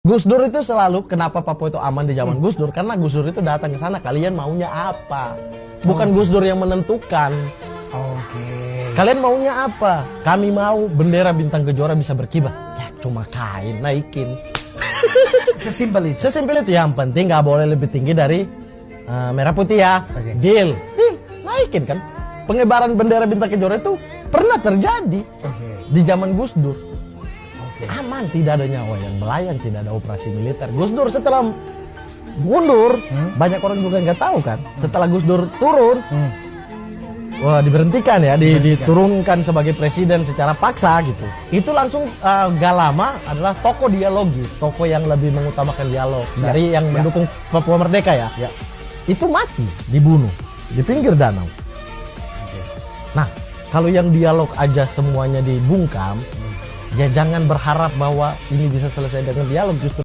Gus Dur itu selalu, kenapa Papua itu aman di zaman Gus Dur? Karena Gus Dur itu datang ke sana, kalian maunya apa? Bukan Gus Dur yang menentukan. Oke. Kalian maunya apa? Kami mau bendera bintang kejora bisa berkibar. Ya cuma kain, naikin. Sesimpel itu. Sesimpel itu, yang penting nggak boleh lebih tinggi dari merah putih ya. Oke. Deal, naikin kan. Pengibaran bendera bintang kejora itu pernah terjadi di zaman Gus Dur. Aman, tidak ada nyawa yang melayang, tidak ada operasi militer. Gus Dur setelah mundur, banyak orang juga nggak tahu kan. Setelah Gus Dur turun, wah diberhentikan ya, diturunkan sebagai presiden secara paksa gitu. Itu langsung gak lama adalah tokoh dialogis, tokoh yang lebih mengutamakan dialog dari yang mendukung Papua Merdeka ya. Itu mati, dibunuh di pinggir danau. Nah, kalau yang dialog aja semuanya dibungkam, ya jangan berharap bahwa ini bisa selesai dengan dialog, justru